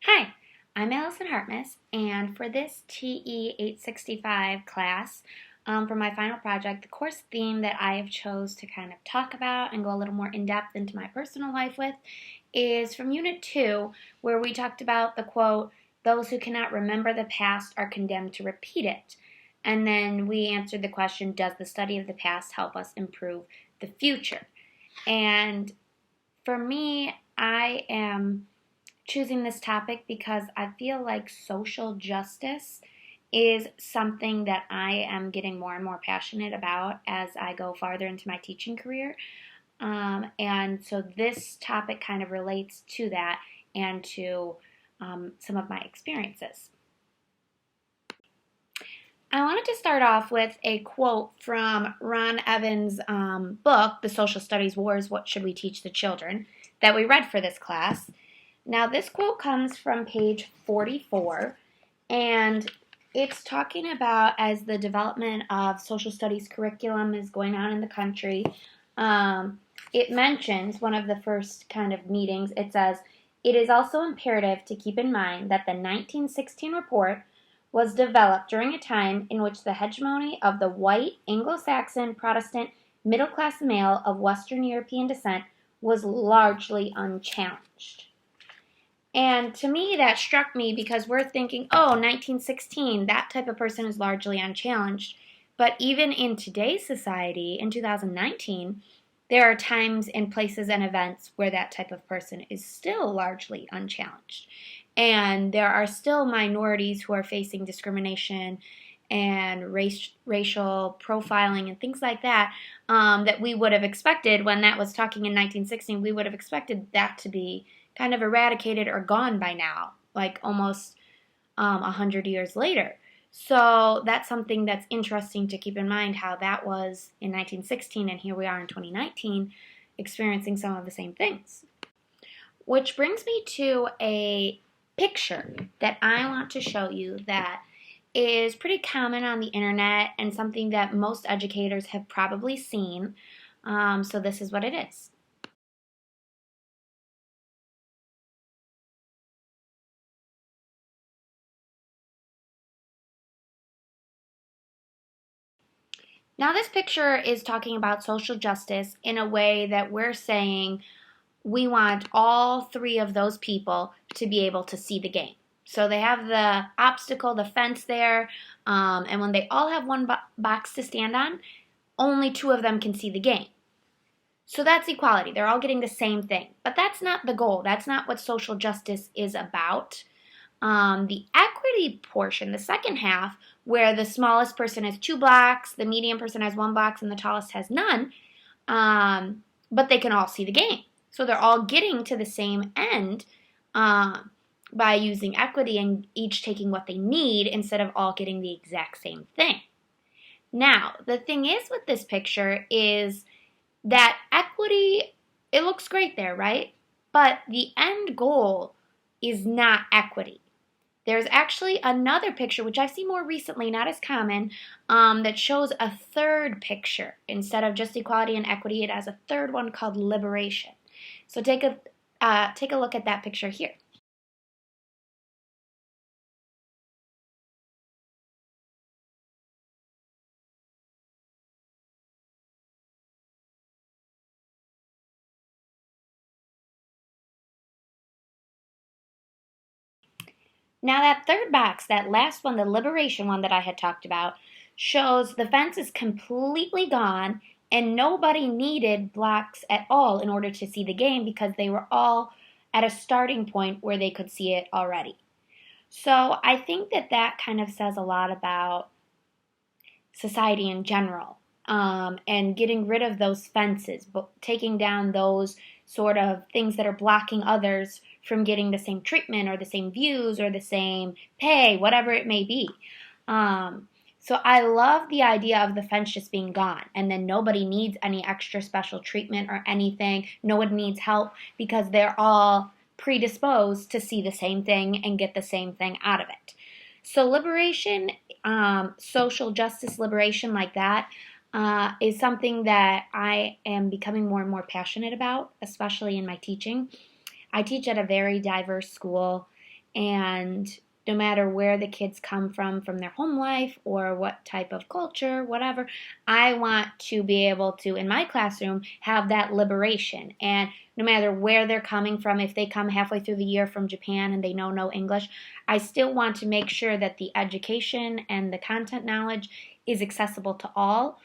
Hi, I'm Allison Hartmus, and for this TE 865 class, for my final project, the course theme that I have chose to kind of talk about and go a little more in depth into my personal life with is from Unit 2, where we talked about the quote, "Those who cannot remember the past are condemned to repeat it." And then we answered the question, does the study of the past help us improve the future? And for me, I am choosing this topic because I feel like social justice is something that I am getting more and more passionate about as I go farther into my teaching career. And so this topic kind of relates to that and to some of my experiences. I wanted to start off with a quote from Ron Evans' book, The Social Studies Wars, What Should We Teach the Children, that we read for this class. Now, this quote comes from page 44, and it's talking about as the development of social studies curriculum is going on in the country. It mentions one of the first kind of meetings. It says, "It is also imperative to keep in mind that the 1916 report was developed during a time in which the hegemony of the white Anglo-Saxon Protestant middle-class male of Western European descent was largely unchallenged." And to me, that struck me because we're thinking, oh, 1916, that type of person is largely unchallenged. But even in today's society, in 2019, there are times and places and events where that type of person is still largely unchallenged. And there are still minorities who are facing discrimination and racial profiling and things like that that we would have expected when that was talking in 1916. We would have expected that to be kind of eradicated or gone by now, like almost 100 years later. So that's something that's interesting to keep in mind, how that was in 1916 and here we are in 2019 experiencing some of the same things. Which brings me to a picture that I want to show you that is pretty common on the internet and something that most educators have probably seen. So this is what it is. Now, this picture is talking about social justice in a way that we're saying we want all three of those people to be able to see the game. So they have the obstacle, the fence there, and when they all have one box to stand on, only two of them can see the game. So that's equality. They're all getting the same thing. But that's not the goal. That's not what social justice is about. The equity portion, the second half, where the smallest person has two blocks, the medium person has one box, and the tallest has none, but they can all see the game. So they're all getting to the same end by using equity and each taking what they need instead of all getting the exact same thing. Now, the thing is with this picture is that equity, it looks great there, right? But the end goal is not equity. There's actually another picture, which I've seen more recently, not as common, that shows a third picture. Instead of just equality and equity, it has a third one called liberation. So take a look at that picture here. Now that third box, that last one, the liberation one that I had talked about, shows the fence is completely gone and nobody needed blocks at all in order to see the game because they were all at a starting point where they could see it already. So I think that that kind of says a lot about society in general, and getting rid of those fences, taking down those sort of things that are blocking others from getting the same treatment or the same views or the same pay, whatever it may be. So I love the idea of the fence just being gone and then nobody needs any extra special treatment or anything. No one needs help because they're all predisposed to see the same thing and get the same thing out of it. So liberation, social justice liberation like that, is something that I am becoming more and more passionate about, especially in my teaching. I teach at a very diverse school, And no matter where the kids come from their home life or what type of culture, whatever, I want to be able to, in my classroom, have that liberation. And no matter where they're coming from, if they come halfway through the year from Japan and they know no English, I still want to make sure that the education and the content knowledge is accessible to all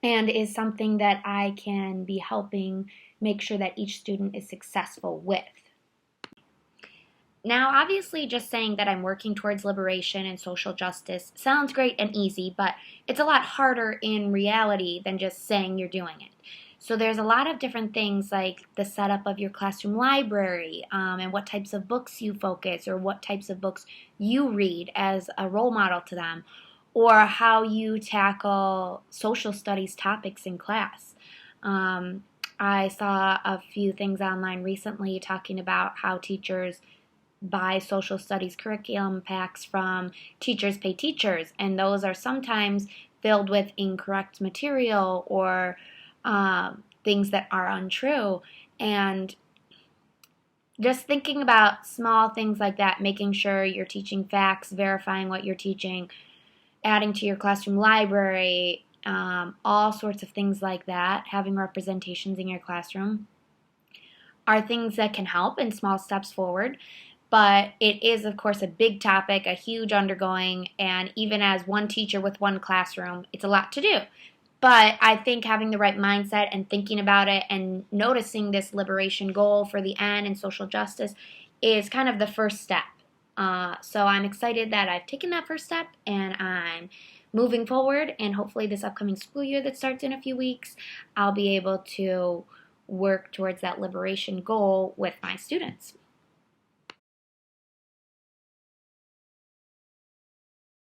and is something that I can be helping make sure that each student is successful with. Now, obviously, just saying that I'm working towards liberation and social justice sounds great and easy, but it's a lot harder in reality than just saying you're doing it. So there's a lot of different things like the setup of your classroom library and what types of books you focus or what types of books you read as a role model to them, or how you tackle social studies topics in class. I saw a few things online recently talking about how teachers buy social studies curriculum packs from Teachers Pay Teachers, and those are sometimes filled with incorrect material or things that are untrue. And just thinking about small things like that, making sure you're teaching facts, verifying what you're teaching, adding to your classroom library, all sorts of things like that, having representations in your classroom are things that can help in small steps forward. But it is, of course, a big topic, a huge undergoing, and even as one teacher with one classroom, it's a lot to do. But I think having the right mindset and thinking about it and noticing this liberation goal for the end and social justice is kind of the first step. So I'm excited that I've taken that first step and I'm moving forward, and hopefully this upcoming school year that starts in a few weeks, I'll be able to work towards that liberation goal with my students.